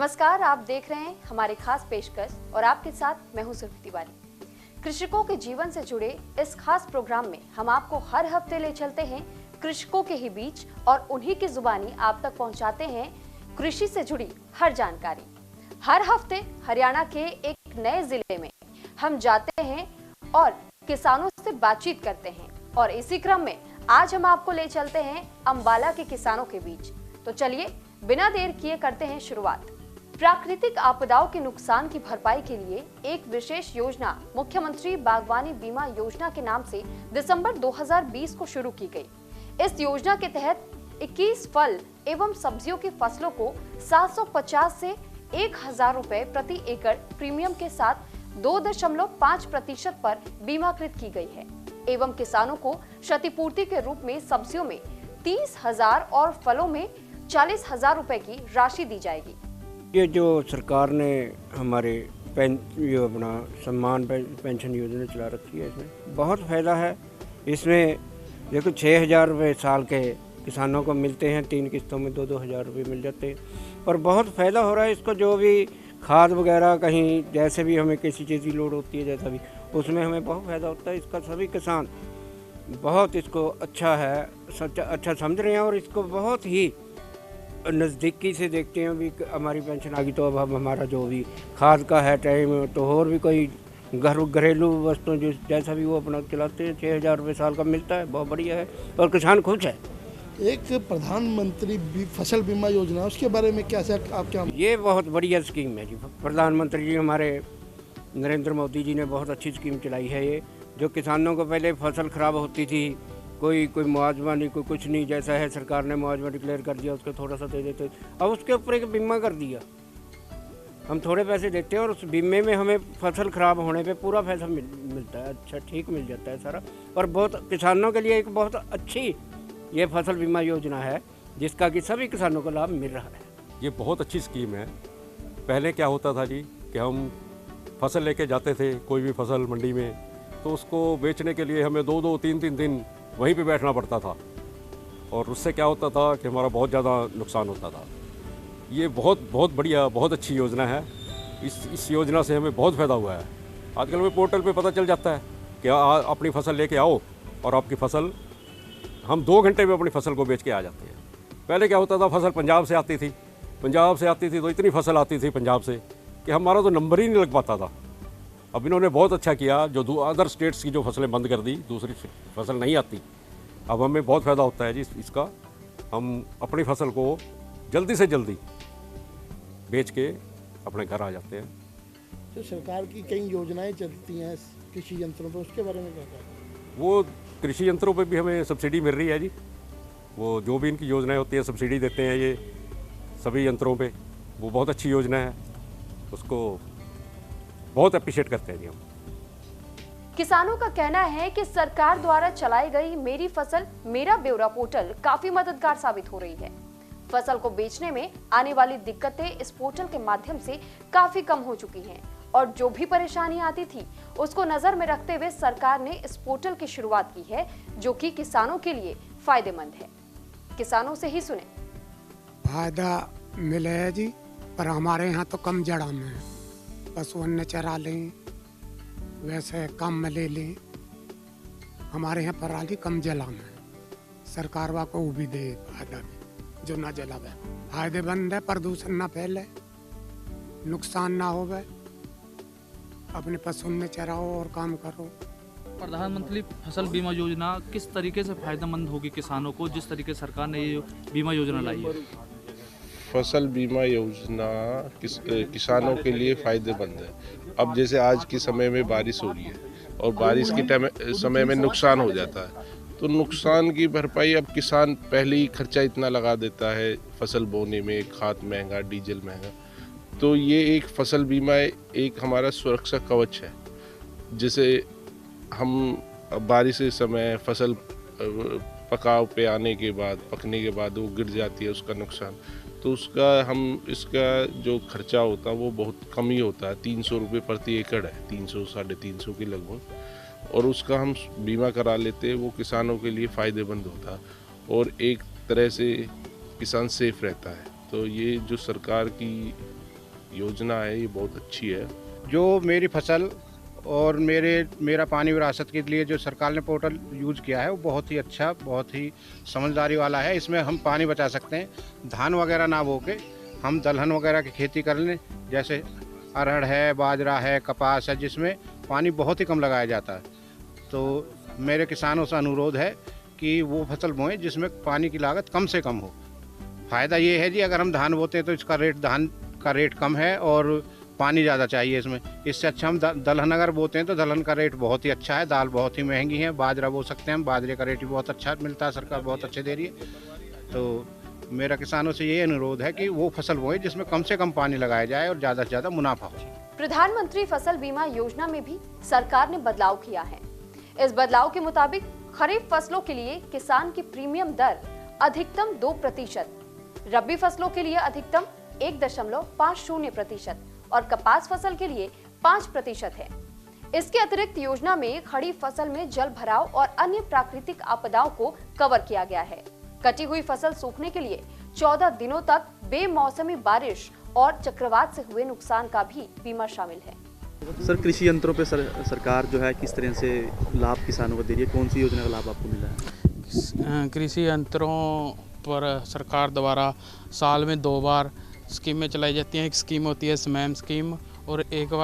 नमस्कार, आप देख रहे हैं हमारे खास पेशकश और आपके साथ मैं हूं सुरभि तिवारी। कृषकों के जीवन से जुड़े इस खास प्रोग्राम में हम आपको हर हफ्ते ले चलते हैं कृषकों के ही बीच और उन्हीं की जुबानी आप तक पहुंचाते हैं कृषि से जुड़ी हर जानकारी। हर हफ्ते हरियाणा के एक नए जिले में हम जाते हैं और किसानों से बातचीत करते हैं और इसी क्रम में आज हम आपको ले चलते हैं अंबाला के किसानों के बीच। तो चलिए बिना देर किए करते हैं शुरुआत। प्राकृतिक आपदाओं के नुकसान की भरपाई के लिए एक विशेष योजना मुख्यमंत्री बागवानी बीमा योजना के नाम से दिसंबर 2020 को शुरू की गई। इस योजना के तहत 21 फल एवं सब्जियों की फसलों को 750 से 1000 रुपए प्रति एकड़ प्रीमियम के साथ 2.5% पर बीमाकृत की गई है एवं किसानों को क्षतिपूर्ति के रूप में सब्जियों में 30,000 और फलों में 40,000 रुपए की राशि दी जाएगी। ये जो सरकार ने हमारे अपना सम्मान पेंशन योजना चला रखी है, इसमें बहुत फ़ायदा है। इसमें देखो 6,000 रुपये साल के किसानों को मिलते हैं, 3 किस्तों में 2-2 हज़ार रुपये मिल जाते हैं और बहुत फ़ायदा हो रहा है इसको। जो भी खाद वगैरह कहीं जैसे भी हमें किसी चीज़ की लोड होती है, जैसा भी उसमें हमें बहुत फ़ायदा होता है इसका। सभी किसान बहुत इसको अच्छा समझ रहे हैं और इसको बहुत ही नज़दीकी से देखते हैं। भी हमारी पेंशन आ गई तो अब हमारा जो भी खाद का है टाइम, तो और भी कोई घरेलू वस्तु जो जैसा भी वो अपना चलाते हैं। 6,000 रुपये साल का मिलता है, बहुत बढ़िया है और किसान खुश है। एक प्रधानमंत्री फसल बीमा योजना, उसके बारे में क्या आप क्या? ये बहुत बढ़िया स्कीम है जी। प्रधानमंत्री जी हमारे नरेंद्र मोदी जी ने बहुत अच्छी स्कीम चलाई है ये। जो किसानों को पहले फसल खराब होती थी, कोई मुआवजा नहीं, कोई कुछ नहीं, जैसा है सरकार ने मुआवजा डिक्लेयर कर दिया, उसको थोड़ा सा दे देते। अब उसके ऊपर एक बीमा कर दिया, हम थोड़े पैसे देते हैं और उस बीमे में हमें फसल खराब होने पे पूरा पैसा मिलता है। अच्छा ठीक मिल जाता है सारा। और बहुत किसानों के लिए एक बहुत अच्छी ये फसल बीमा योजना है जिसका कि सभी किसानों को लाभ मिल रहा है। ये बहुत अच्छी स्कीम है। पहले क्या होता था जी कि हम फसल लेके जाते थे कोई भी फसल मंडी में, तो उसको बेचने के लिए हमें 2-2, 3-3 दिन वहीं पे बैठना पड़ता था और उससे क्या होता था कि हमारा बहुत ज़्यादा नुकसान होता था। ये बहुत बढ़िया, बहुत अच्छी योजना है। इस योजना से हमें बहुत फ़ायदा हुआ है। आजकल हमें पोर्टल पे पता चल जाता है कि अपनी फसल लेके आओ और आपकी फसल, हम 2 घंटे में अपनी फसल को बेच के आ जाते हैं। पहले क्या होता था, फसल पंजाब से आती थी तो इतनी फसल आती थी पंजाब से कि हमारा तो नंबर ही नहीं लग पाता था। अब इन्होंने बहुत अच्छा किया, जो अदर स्टेट्स की जो फसलें बंद कर दी, दूसरी फसल नहीं आती। अब हमें बहुत फ़ायदा होता है जी इसका। हम अपनी फसल को जल्दी से जल्दी बेच के अपने घर आ जाते हैं। जो सरकार की कई योजनाएं चलती हैं कृषि यंत्रों पर, उसके बारे में क्या कहते हैं? वो कृषि यंत्रों पर भी हमें सब्सिडी मिल रही है जी। वो जो भी इनकी योजनाएं होती हैं सब्सिडी देते हैं ये सभी यंत्रों पे। वो बहुत अच्छी योजना है, उसको बहुत अप्रिशिएट करते हैं जी हम। किसानों का कहना है कि सरकार द्वारा चलाई गई मेरी फसल मेरा ब्यौरा पोर्टल काफी मददगार साबित हो रही है। फसल को बेचने में आने वाली दिक्कतें इस पोर्टल के माध्यम से काफी कम हो चुकी हैं और जो भी परेशानी आती थी उसको नजर में रखते हुए सरकार ने इस पोर्टल की शुरुआत की है, जो कि किसानों के लिए फायदेमंद है। किसानों से ही सुने। फायदा मिले है जी, पर हमारे यहाँ तो कम जड़ा में है। पशु अन्न चरा लें, वैसे कम में ले लें। हमारे यहाँ पराली कम जला में है। सरकार वा को भी दे फायदा भी, जो ना जलावे। फायदेमंद है, प्रदूषण ना फैले, नुकसान ना होवे, अपने पशु में चराओ और काम करो। प्रधानमंत्री फसल बीमा योजना किस तरीके से फायदेमंद होगी किसानों को, जिस तरीके सरकार ने ये बीमा योजना लाई है? फसल बीमा योजना किसानों के लिए फ़ायदेमंद है। अब जैसे आज के समय में बारिश हो रही है और बारिश के समय में नुकसान हो जाता है, तो नुकसान की भरपाई अब किसान पहले ही खर्चा इतना लगा देता है फसल बोने में, खाद महंगा, डीजल महंगा। तो ये एक फसल बीमा एक हमारा सुरक्षा कवच है। जैसे हम बारिश के समय फसल पकाव पे आने के बाद, पकने के बाद वो गिर जाती है, उसका नुकसान, तो इसका जो खर्चा होता है वो बहुत कम ही होता है। 300 रुपये प्रति एकड़ है, 300-350 के लगभग, और उसका हम बीमा करा लेते हैं। वो किसानों के लिए फ़ायदेमंद होता है और एक तरह से किसान सेफ रहता है। तो ये जो सरकार की योजना है ये बहुत अच्छी है। जो मेरी फसल और मेरा पानी विरासत के लिए जो सरकार ने पोर्टल यूज़ किया है वो बहुत ही अच्छा, बहुत ही समझदारी वाला है। इसमें हम पानी बचा सकते हैं। धान वगैरह ना बो के हम दलहन वगैरह की खेती कर लें, जैसे अरहर है, बाजरा है, कपास है, जिसमें पानी बहुत ही कम लगाया जाता है। तो मेरे किसानों से अनुरोध है कि वो फसल बोएं जिसमें पानी की लागत कम से कम हो। फ़ायदा ये है जी, अगर हम धान बोते हैं तो धान का रेट कम है और पानी ज़्यादा चाहिए इसमें। इससे अच्छा हम दलहन अगर बोते हैं तो दलहन का रेट बहुत ही अच्छा है, दाल बहुत ही महंगी है। बाजरा बो सकते हैं हम, बाजरे का रेट भी बहुत अच्छा मिलता है, सरकार बहुत अच्छे दे रही है। तो मेरा किसानों से ये अनुरोध है कि वो फसल बोए जिसमें कम से कम पानी लगाया जाए और ज़्यादा से ज़्यादा मुनाफा हो। प्रधानमंत्री फसल बीमा योजना में भी सरकार ने बदलाव किया है। इस बदलाव के मुताबिक खरीफ फसलों के लिए किसान की प्रीमियम दर अधिकतम 2%, रबी फसलों के लिए अधिकतम 1.50% और कपास फसल के लिए 5% है। इसके अतिरिक्त योजना में खड़ी फसल में जल भराव और अन्य प्राकृतिक आपदाओं को कवर किया गया है। कटी हुई फसल सूखने के लिए 14 दिनों तक बेमौसमी बारिश और चक्रवात से हुए नुकसान का भी बीमा शामिल है। सर, कृषि यंत्रों पे सरकार जो है किस तरह से लाभ किसानों को दे रही है? कौन सी योजना का लाभ आपको मिला है? कृषि यंत्रों पर सरकार द्वारा साल में 2 बार स्कीमें चलाई जाती हैं। एक स्कीम होती है स्मैम स्कीम और एक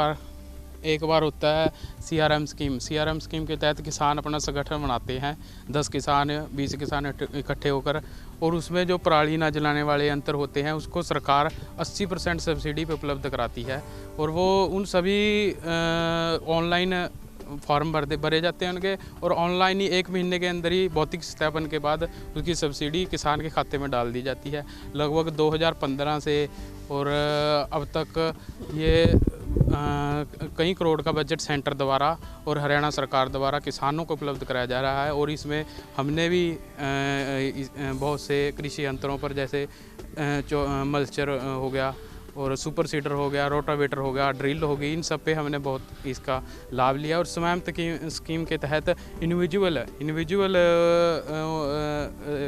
बार होता है CRM स्कीम। CRM स्कीम के तहत किसान अपना संगठन बनाते हैं, 10 किसान 20 किसान इकट्ठे होकर, और उसमें जो पराली ना जलाने वाले यंत्र होते हैं उसको सरकार 80% सब्सिडी पे उपलब्ध कराती है। और वो उन सभी ऑनलाइन फॉर्म भरे जाते हैं उनके, और ऑनलाइन ही 1 महीने के अंदर ही भौतिक सत्यापन के बाद उसकी सब्सिडी किसान के खाते में डाल दी जाती है। लगभग 2015 से और अब तक ये कई करोड़ का बजट सेंटर द्वारा और हरियाणा सरकार द्वारा किसानों को उपलब्ध कराया जा रहा है। और इसमें हमने भी बहुत से कृषि यंत्रों पर, जैसे मल्चर हो गया और सुपर सीडर हो गया, रोटावेटर हो गया, ड्रिल हो गई, इन सब पे हमने बहुत इसका लाभ लिया। और स्वयं स्कीम के तहत इंडिविजुअल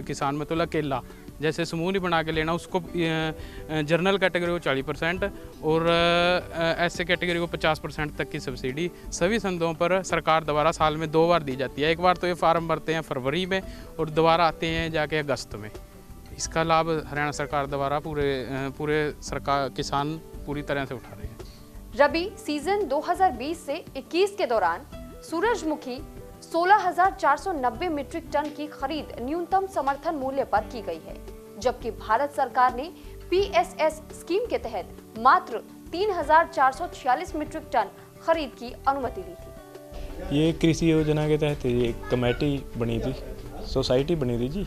किसान मतलब अकेला, जैसे समूह नहीं बना के लेना, उसको जनरल कैटेगरी को 40% और ऐसे कैटेगरी को 50% तक की सब्सिडी सभी संदों पर सरकार द्वारा साल में 2 बार दी जाती है। एक बार तो ये फार्म भरते हैं फरवरी में और दोबारा आते हैं जाके अगस्त में। इसका लाभ हरियाणा सरकार द्वारा पूरे सरकार किसान पूरी तरह से उठा रहे हैं। रबी सीजन 2020 से 21 के दौरान सूरजमुखी 16,490 मीट्रिक टन की खरीद न्यूनतम समर्थन मूल्य पर की गई है, जबकि भारत सरकार ने PSS स्कीम के तहत मात्र 3,446 मीट्रिक टन खरीद की अनुमति दी थी। ये कृषि योजना के तहत एक कमेटी बनी थी, सोसाइटी बनी थी जी,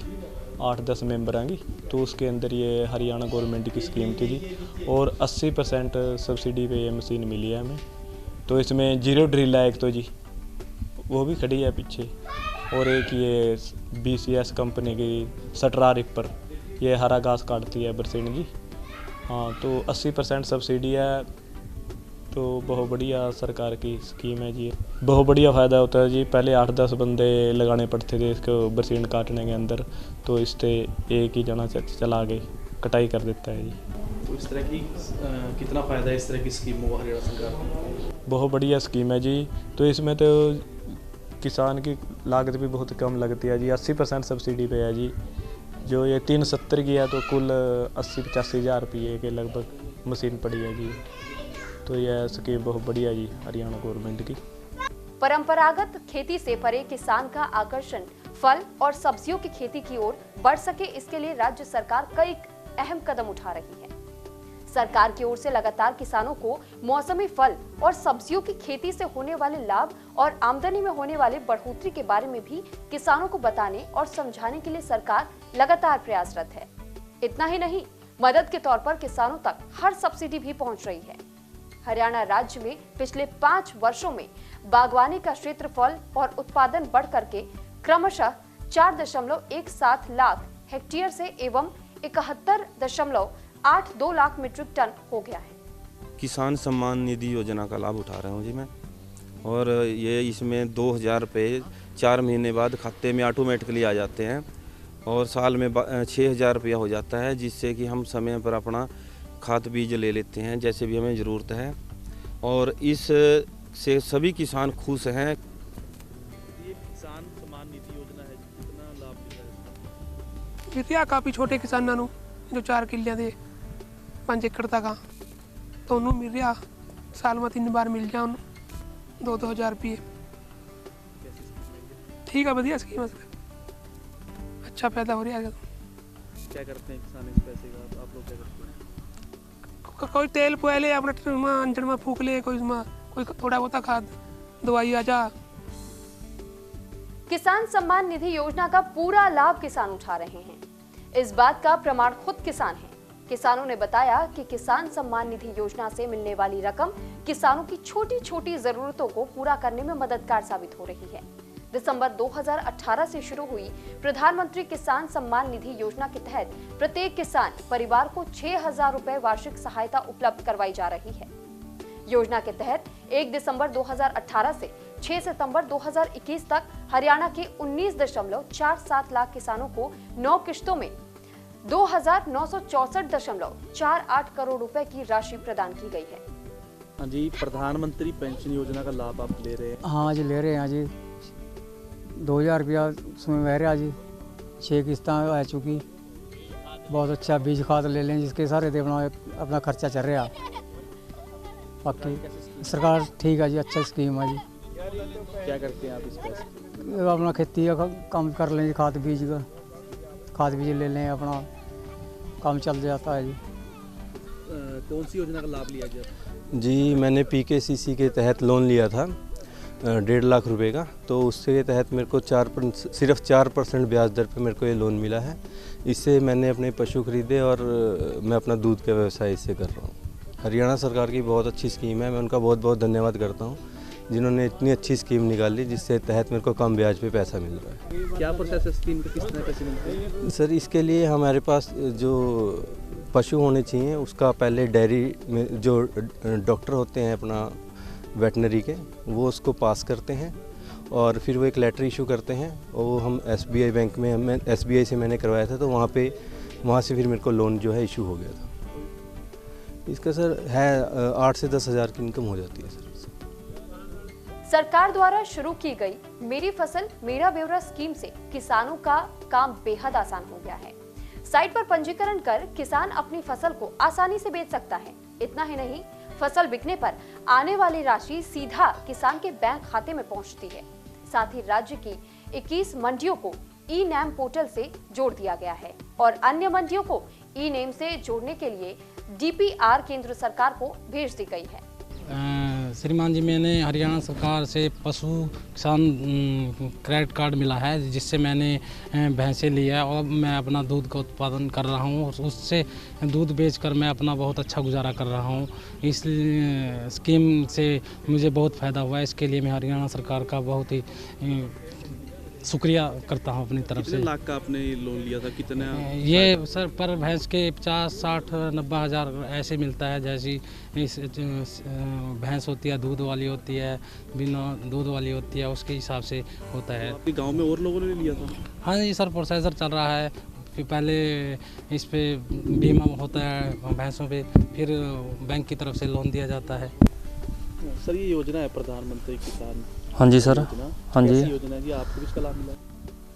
8-10 मेंबर की, तो उसके अंदर ये हरियाणा गवर्नमेंट की स्कीम थी जी, और 80% सब्सिडी पे ये मशीन मिली है हमें। तो इसमें जीरो ड्रिल है एक तो जी, वो भी खड़ी है पीछे, और एक ये BCS कंपनी की सटरा रिपर, ये हरा घास काटती है बरसीन जी। हाँ, तो 80% सब्सिडी है, तो बहुत बढ़िया सरकार की स्कीम है जी। बहुत बढ़िया फ़ायदा होता है जी। पहले 8-10 बंदे लगाने पड़ते थे इसको बरसीन काटने के अंदर, तो इससे एक ही जना चला के कटाई कर देता है जी। तो इस तरह की कितना फ़ायदा है इस तरह की स्कीमों को हरियाणा सरकार को? बहुत बढ़िया स्कीम है जी। तो इसमें तो किसान की लागत भी बहुत कम लगती है जी, 80% सब्सिडी पे है जी। जो ये 370 की है तो कुल 80-85 हज़ार रुपये के लगभग मशीन पड़ी है जी। तो यह स्कीम बहुत बढ़िया जी हरियाणा गवर्नमेंट की। परंपरागत खेती से परे किसान का आकर्षण फल और सब्जियों की खेती की ओर बढ़ सके, इसके लिए राज्य सरकार कई अहम कदम उठा रही है। सरकार की ओर से लगातार किसानों को मौसमी फल और सब्जियों की खेती से होने वाले लाभ और आमदनी में होने वाले बढ़ोतरी के बारे में भी किसानों को बताने और समझाने के लिए सरकार लगातार प्रयासरत है। इतना ही नहीं, मदद के तौर पर किसानों तक हर सब्सिडी भी पहुंच रही है। हरियाणा राज्य में पिछले 5 वर्षों में बागवानी का क्षेत्रफल और उत्पादन बढ़ करके क्रमशः 4.17 लाख हेक्टेयर से एवं 71.82 लाख मीट्रिक टन हो गया है। किसान सम्मान निधि योजना का लाभ उठा रहा हूँ जी मैं, और ये इसमें 2,000 रुपये 4 महीने बाद खाते में ऑटोमेटिकली आ जाते हैं, और साल में 6,000 रुपया हो जाता है, जिससे कि हम समय पर अपना खाद बीज ले लेते हैं जैसे भी हमें ज़रूरत है, और इस से सभी किसान खुश हैं। ये किसान सम्मान निधि योजना है, कितना लाभ मिल रहा है? वित्या काफ़ी छोटे किसानों ਨੂੰ जो 4 किल्लियां ਦੇ 5 ਏਕੜ ਤੱਕ ਆ ਤਾਂ ਉਹਨੂੰ ਮਿਲ ਰਿਹਾ ਸਾਲ में 3 बार मिल जा ਉਹਨੂੰ 2-2 हज़ार रुपये। ठीक है, बढ़िया स्कीम है सर, अच्छा फायदा हो रहा है। क्या करते हैं किसान इस पैसे का, आप लोग क्या करते हैं? कोई तेल पुआ ले अपने अंजड़ में फूक ले, कोई थोड़ा बहुत खाद दवाई आ जा। किसान सम्मान निधि योजना का पूरा लाभ किसान उठा रहे हैं। इस बात का प्रमाण खुद किसान हैं। किसानों ने बताया कि किसान सम्मान निधि योजना से मिलने वाली रकम किसानों की छोटी छोटी जरूरतों को पूरा करने में मददगार साबित हो रही है। दिसंबर 2018 से शुरू हुई प्रधानमंत्री किसान सम्मान निधि योजना के तहत प्रत्येक किसान परिवार को 6,000 रुपए वार्षिक सहायता उपलब्ध करवाई जा रही है। योजना के तहत 1 दिसंबर 2018 से 6 सितंबर 2021 तक हरियाणा के 19.47 लाख किसानों को 9 किश्तों में 2,964.48 करोड़ रुपए की राशि प्रदान की गई है। हाँ जी, प्रधानमंत्री पेंशन योजना का लाभ आप ले रहे हैं? हाँ जी, ले रहे हैं जी। 2,000 रुपया उसमें बह रहा जी, 6 किस्तें आ चुकी। बहुत अच्छा बीज खाद ले लें जिसके सारे दे अपना खर्चा चल रहा। बाकी सरकार ठीक है जी, अच्छा स्कीम है जी। क्या करते हैं आप इस पैसे? अपना खेती का काम कर लें जी, खाद बीज का खाद बीज ले लें, अपना काम चल जाता है जी। कौन सी योजना का लाभ लिया जी? जी, मैंने PKCC के तहत लोन लिया था 1.5 लाख रुपए का, तो उसके तहत मेरे को सिर्फ 4% ब्याज दर पे मेरे को ये लोन मिला है। इससे मैंने अपने पशु खरीदे और मैं अपना दूध का व्यवसाय इससे कर रहा हूँ। हरियाणा सरकार की बहुत अच्छी स्कीम है, मैं उनका बहुत बहुत धन्यवाद करता हूँ जिन्होंने इतनी अच्छी स्कीम निकाली जिससे तहत मेरे को कम ब्याज पे पैसा मिल रहा है। क्या प्रोसेस है स्कीम का, किस तरह पैसे मिलते हैं? सर, इसके लिए हमारे पास जो पशु होने चाहिए उसका पहले डेयरी में जो डॉक्टर होते हैं अपना वेटनरी के, वो उसको पास करते हैं और फिर वो एक लेटर इशू करते हैं और वो हम SBI बैंक में SBI से मैंने करवाया था, तो वहाँ से फिर मेरे को लोन जो है इशू हो गया था। इसका सर है 8 से 10 हज़ार की इनकम हो जाती है सर। सरकार द्वारा शुरू की गई मेरी फसल मेरा ब्यौरा स्कीम से किसानों का काम बेहद आसान हो गया है। साइट पर पंजीकरण कर किसान अपनी फसल को आसानी से बेच सकता है। इतना ही नहीं, फसल बिकने पर आने वाली राशि सीधा किसान के बैंक खाते में पहुंचती है। साथ ही राज्य की 21 मंडियों को ई-नैम पोर्टल से जोड़ दिया गया है और अन्य मंडियों को ई-नेम से जोड़ने के लिए DPR केंद्र सरकार को भेज दी गई है। श्रीमान जी, मैंने हरियाणा सरकार से पशु किसान क्रेडिट कार्ड मिला है जिससे मैंने भैंसें लिया और मैं अपना दूध का उत्पादन कर रहा हूँ और उससे दूध बेचकर मैं अपना बहुत अच्छा गुजारा कर रहा हूँ। इस स्कीम से मुझे बहुत फ़ायदा हुआ है। इसके लिए मैं हरियाणा सरकार का बहुत ही शुक्रिया करता हूँ अपनी तरफ से। कितने लाख का आपने लोन लिया था? कितना ये सर पर भैंस के 50, 60, 90 हज़ार ऐसे मिलता है। जैसी इस भैंस होती है, दूध वाली होती है, बिना दूध वाली होती है, उसके हिसाब से होता है। आपके गांव में और लोगों ने लिया था? हाँ जी सर, प्रोसेसर चल रहा है। फिर पहले इस पे बीमा होता है भैंसों पे, फिर बैंक की तरफ से लोन दिया जाता है। सर, ये योजना है प्रधानमंत्री किसान। हाँ जी सर, हाँ जी। योजना जी, आपको भी इसका लाभ मिला?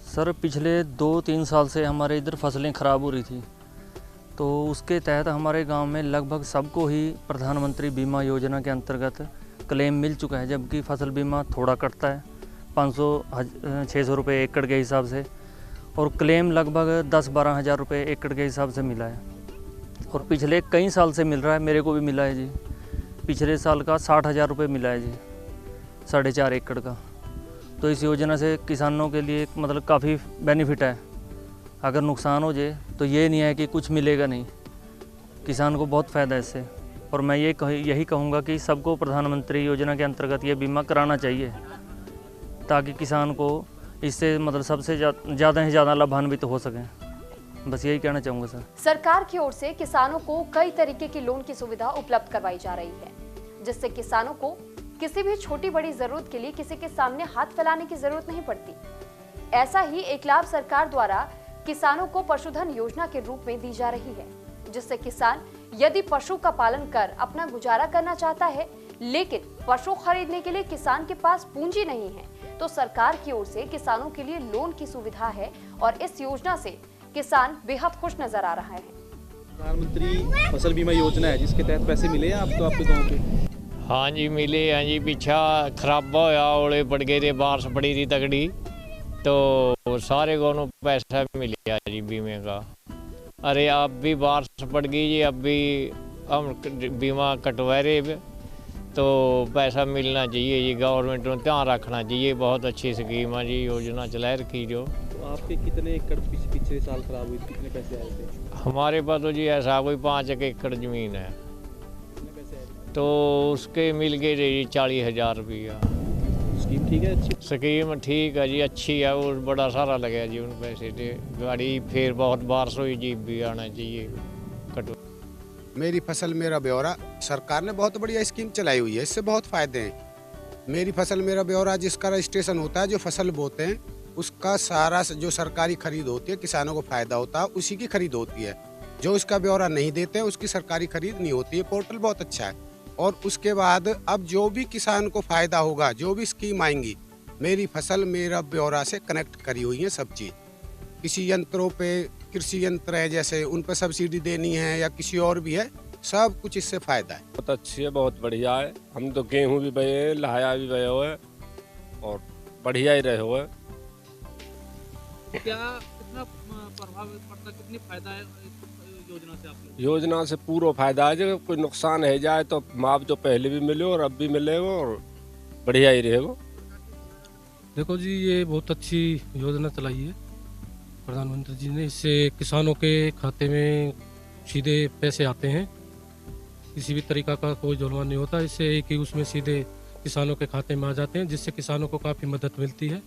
सर, पिछले 2-3 साल से हमारे इधर फसलें ख़राब हो रही थी, तो उसके तहत हमारे गांव में लगभग सबको ही प्रधानमंत्री बीमा योजना के अंतर्गत क्लेम मिल चुका है। जबकि फसल बीमा थोड़ा कटता है 500-600 रुपये एकड़ के हिसाब से, और क्लेम लगभग 10-12 हज़ार रुपये एकड़ के हिसाब से मिला है। और पिछले कई साल से मिल रहा है, मेरे को भी मिला है जी। पिछले साल का 60,000 रुपये मिला है जी, 4.5 एकड़ का। तो इस योजना से किसानों के लिए मतलब काफ़ी बेनिफिट है। अगर नुकसान हो जाए तो ये नहीं है कि कुछ मिलेगा नहीं, किसान को बहुत फ़ायदा है इससे। और मैं यही कहूँगा कि सबको प्रधानमंत्री योजना के अंतर्गत ये बीमा कराना चाहिए ताकि किसान को इससे मतलब सबसे ज़्यादा से ज़्यादा लाभान्वित हो सकें। बस यही कहना चाहूँगा सर। सरकार की ओर से किसानों को कई तरीके की लोन की सुविधा उपलब्ध करवाई जा रही है, जिससे किसानों को किसी भी छोटी बड़ी जरूरत के लिए किसी के सामने हाथ फैलाने की जरूरत नहीं पड़ती। ऐसा ही एक लाभ सरकार द्वारा किसानों को पशुधन योजना के रूप में दी जा रही है। जिससे किसान यदि पशु का पालन कर अपना गुजारा करना चाहता है, लेकिन पशु खरीदने के लिए किसान के पास पूंजी नहीं है, तो सरकार की ओर से किसानों के लिए लोन की सुविधा है और इस योजना से किसान बेहद खुश नजर आ रहा है। प्रधानमंत्री फसल बीमा योजना है जिसके तहत पैसे मिले हैं आपको आपके गांव पे? हाँ जी मिले हैं जी। पिछा खराबा होया, ओले पड़ गए थे, बारिश पड़ी थी तगड़ी, तो सारे को पैसा मिला जी बीमे का। अरे अब भी बारिश पड़ गई जी, अब भी हम बीमा कटवा रहे, तो पैसा मिलना चाहिए जी। गवर्नमेंट को ध्यान रखना चाहिए। बहुत अच्छी स्कीम है जी, योजना चला रखी जो। तो आपके कितने एकड़ पिछले साल खराब हुई, कितने पैसे आए थे? हमारे पास तो जी ऐसा कोई 5 एकड़ ज़मीन है, तो उसके मिल गए जी 40,000 रुपया। स्कीम ठीक है? अच्छी स्कीम ठीक है जी, अच्छी है। और बड़ा सारा लगे जी उन पैसे से। गाड़ी फिर बहुत बारिश हुई जी, भी आना चाहिए कटवा। मेरी फसल मेरा ब्यौरा सरकार ने बहुत बढ़िया स्कीम चलाई हुई है, इससे बहुत फ़ायदे हैं। मेरी फसल मेरा ब्यौरा जिसका रजिस्ट्रेशन होता है, जो फसल बोते हैं उसका सारा जो सरकारी खरीद होती है किसानों को फ़ायदा होता है, उसी की खरीद होती है। जो इसका ब्यौरा नहीं देते हैं उसकी सरकारी खरीद नहीं होती है। पोर्टल बहुत अच्छा है। और उसके बाद अब जो भी किसान को फ़ायदा होगा, जो भी स्कीम आएंगी, मेरी फसल मेरा ब्यौरा से कनेक्ट करी हुई है सब चीज़। किसी यंत्रों पे, कृषि यंत्र है जैसे, उन पर सब्सिडी देनी है या किसी और भी है, सब कुछ इससे फ़ायदा है। बहुत अच्छी है, बहुत बढ़िया है। हम तो गेहूँ भी बये, लाया भी बये हुए और बढ़िया ही रहे हुए। क्या कितना प्रभाव पड़ता, कितनी फायदा है योजना से आपको? योजना से पूरा फायदा है। जब कोई नुकसान है जाए तो मुआवजा पहले भी मिले और अब भी मिलेगा और बढ़िया ही रहेगा। देखो जी, ये बहुत अच्छी योजना चलाई है प्रधानमंत्री जी ने। इससे किसानों के खाते में सीधे पैसे आते हैं, किसी भी तरीका का कोई जुर्माना नहीं होता। इससे एक ही उसमें सीधे किसानों के खाते में आ जाते हैं, जिससे किसानों को काफ़ी मदद मिलती है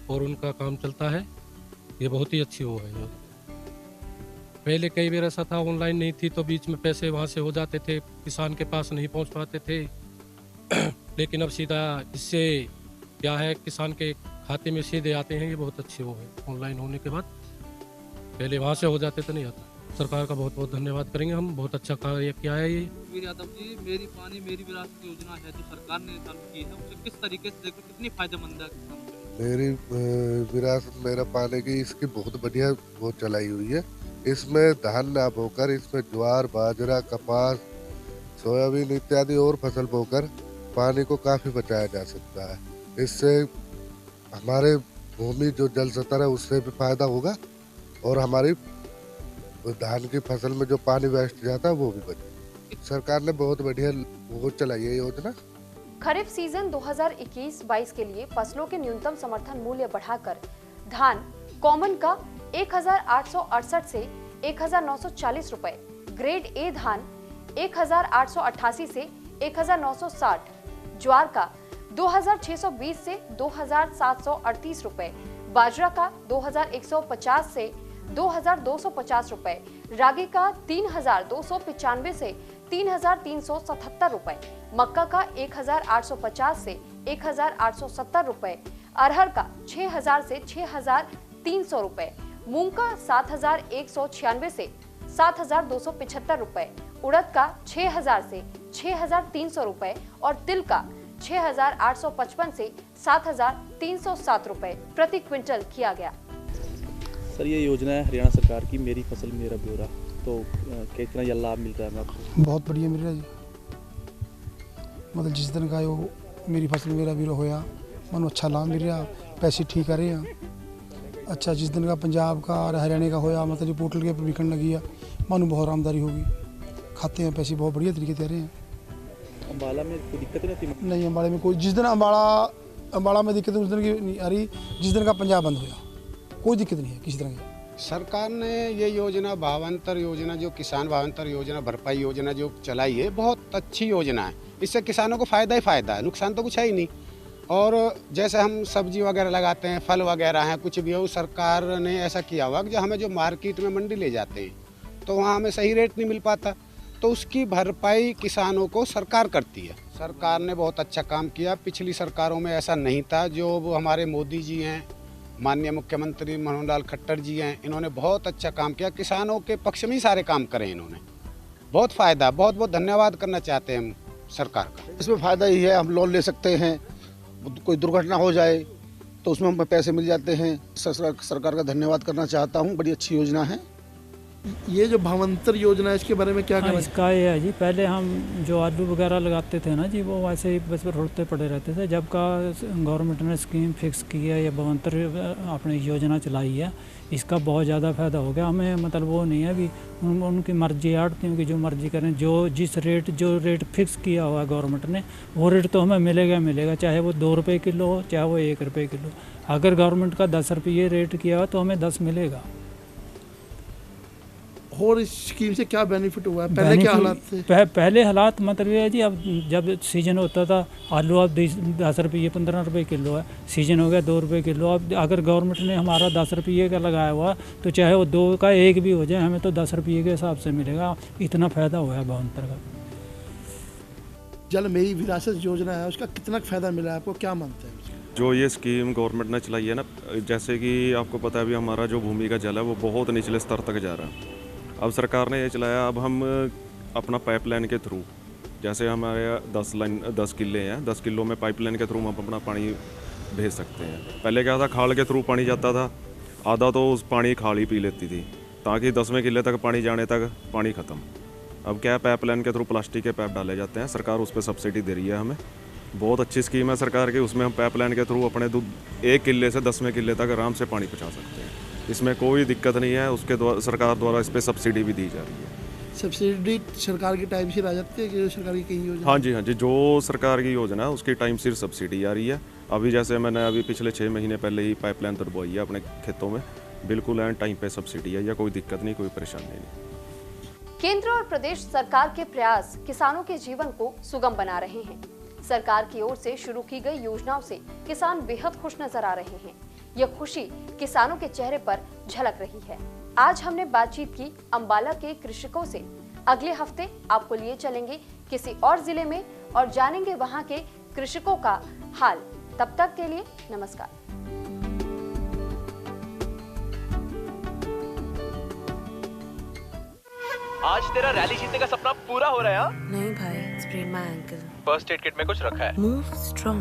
और उनका काम चलता है। ये बहुत ही अच्छी वो है। पहले कई बार ऐसा था, ऑनलाइन नहीं थी तो बीच में पैसे वहाँ से हो जाते थे, किसान के पास नहीं पहुँच पाते थे। लेकिन अब सीधा इससे क्या है, किसान के खाते में सीधे आते हैं। ये बहुत अच्छी वो है ऑनलाइन होने के बाद। पहले वहाँ से हो जाते तो नहीं आता। सरकार का बहुत बहुत धन्यवाद करेंगे हम, बहुत अच्छा कार्य किया है ये। वीर यादव जी, मेरी पानी मेरी विरासत योजना है जो सरकार ने चालू की है, उसे किस तरीके से देखो, कितनी फायदेमंद है? मेरी विरासत मेरा पाने की इसकी बहुत बढ़िया वो चलाई हुई है। इसमें धान ना बोकर इसमें ज्वार, बाजरा, कपास, सोयाबीन इत्यादि और फसल बोकर पानी को काफ़ी बचाया जा सकता है। इससे हमारे भूमि जो जल स्तर है उससे भी फायदा होगा और हमारी धान की फसल में जो पानी वेस्ट जाता है वो भी बचे। सरकार ने बहुत बढ़िया वो चलाई है योजना। खरीफ सीजन 2021-22 के लिए फसलों के न्यूनतम समर्थन मूल्य बढ़ाकर धान कॉमन का 1,868 से 1,940 रुपए, ग्रेड ए धान 1,888 से 1,960, ज्वार का 2,620 से 2,738 रुपए, बाजरा का 2,150 से 2,250 रुपए, रागी का 3,295 से 3,377 रुपए, मक्का का 1,850 से 1,870 रुपए, अरहर का 6,000 से 6,300 रुपए, मूंग का 7,196 से 7,275 रुपए, उड़द का 6,000 से 6,300 रुपए और तिल का 6,855 से 7,307 रुपए प्रति क्विंटल किया गया। सर, ये योजना है हरियाणा सरकार की, मेरी फसल मेरा ब्यौरा, तो कितना यह लाभ मिल रहा है आपको? बहुत बढ़िया मिल रहा है जी। मतलब जिस दिन का वो मेरी फसल मेरा ब्यौरा होया, मनो अच्छा लाभ मिल रहा, पैसे ठीक आ रहे हैं। अच्छा, जिस दिन का पंजाब का और हरियाणा का होया, मतलब जो पोर्टल के विकन लगी है, मानो बहुत आरामदारी होगी। खाते हैं पैसे बहुत बढ़िया तरीके से आ रहे हैं। अम्बाला में कोई दिक्कत नहीं होती? नहीं, अम्बाला में कोई, जिस दिन अम्बाला में दिक्कत उस दिन की नहीं आ रही, जिस दिन का पंजाब बंद होया कोई दिक्कत नहीं है किसी तरह की। सरकार ने ये योजना भावांतर योजना, जो किसान भावांतर योजना, भरपाई योजना जो चलाई है, बहुत अच्छी योजना है। इससे किसानों को फ़ायदा ही फ़ायदा है, नुकसान तो कुछ है ही नहीं। और जैसे हम सब्जी वगैरह लगाते हैं, फल वगैरह हैं, कुछ भी हो, सरकार ने ऐसा किया हुआ कि हमें जो मार्केट में मंडी ले जाते हैं तो वहाँ हमें सही रेट नहीं मिल पाता, तो उसकी भरपाई किसानों को सरकार करती है। सरकार ने बहुत अच्छा काम किया। पिछली सरकारों में ऐसा नहीं था। जो हमारे मोदी जी हैं, माननीय मुख्यमंत्री मनोहर लाल खट्टर जी हैं, इन्होंने बहुत अच्छा काम किया। किसानों के पक्ष में ही सारे काम करे इन्होंने। बहुत फ़ायदा, बहुत बहुत धन्यवाद करना चाहते हैं हम सरकार का। इसमें फ़ायदा ही है, हम लोन ले सकते हैं, कोई दुर्घटना हो जाए तो उसमें हमें पैसे मिल जाते हैं। सरकार का धन्यवाद करना चाहता हूँ, बड़ी अच्छी योजना है। ये जो भावांतर योजना है इसके बारे में क्या कहना? इसका ये है जी, पहले हम जो आलू वगैरह लगाते थे ना जी, वो वैसे ही बस रोडते पड़े रहते थे। जब का गवर्नमेंट ने स्कीम फिक्स की है या भावांतर अपनी योजना चलाई है, इसका बहुत ज़्यादा फ़ायदा हो गया हमें। मतलब वो नहीं है अभी उनकी मर्जी, आड़तियों की जो मर्जी करें, जो रेट फिक्स किया हुआ है गवर्नमेंट ने, वो रेट तो हमें मिलेगा, चाहे वो 2 रुपये किलो हो, चाहे वो 1 रुपये किलो। अगर गवर्नमेंट का 10 रुपये रेट किया हो तो हमें 10 मिलेगा। और इस स्कीम से क्या बेनिफिट हुआ है? पहले क्या हालात थे? पहले हालात मतलब ये है जी, अब जब सीजन होता था आलू अब 10 रुपये 15 रुपये किलो है, सीजन हो गया 2 रुपये किलो। अब अगर गवर्नमेंट ने हमारा 10 रुपये का लगाया हुआ तो चाहे वो 2 का 1 भी हो जाए, हमें तो 10 रुपये के हिसाब से मिलेगा। इतना फ़ायदा हुआ है भावांतर का। जल मेरी विरासत योजना है, उसका कितना फ़ायदा मिला है आपको, क्या मानते हैं? जो ये स्कीम गवर्नमेंट ने चलाई है ना, जैसे कि आपको पता है अभी हमारा जो भूमि का जल है वो बहुत निचले स्तर तक जा रहा है। अब सरकार ने ये चलाया, अब हम अपना पाइपलाइन के थ्रू, जैसे हमारे 10 किले हैं, 10 किलो में पाइपलाइन के थ्रू हम अपना पानी भेज सकते हैं। पहले क्या था, खाल के थ्रू पानी जाता था, आधा तो उस पानी खाल ही पी लेती थी, ताकि 10वें किले तक पानी जाने तक पानी ख़त्म। अब क्या है, पाइपलाइन के थ्रू प्लास्टिक के पाइप डाले जाते हैं, सरकार उस पर सब्सिडी दे रही है हमें। बहुत अच्छी स्कीम है सरकार की, उसमें हम पाइपलाइन के थ्रू अपने 1 किले से 10वें किले तक आराम से पानी पहुँचा सकते हैं। इसमें कोई दिक्कत नहीं है, उसके सरकार द्वारा इस पर सब्सिडी भी दी जा रही है। सब्सिडी सरकार की टाइम सिर आ जाती है कि सरकार की कहीं योजना? हाँ जी, जो सरकार की योजना है उसकी टाइम सिर सब्सिडी आ रही है। अभी जैसे मैंने पिछले 6 महीने पहले ही पाइपलाइन दरवाई है अपने खेतों में, बिल्कुल एंड टाइम पे सब्सिडी है, या कोई दिक्कत नहीं, कोई परेशानी नहीं। केंद्र और प्रदेश सरकार के प्रयास किसानों के जीवन को सुगम बना रहे हैं। सरकार की ओर से शुरू की गई योजनाओं से किसान बेहद खुश नजर आ रहे हैं। यह खुशी किसानों के चेहरे पर झलक रही है। आज हमने बातचीत की अंबाला के कृषकों से। अगले हफ्ते आपको लिए चलेंगे किसी और जिले में और जानेंगे वहां के कृषकों का हाल। तब तक के लिए नमस्कार। आज तेरा रैली जीतने का सपना पूरा हो रहा है? नहीं भाई, sprained my ankle. First aid kit में कुछ रखा है? Move strong.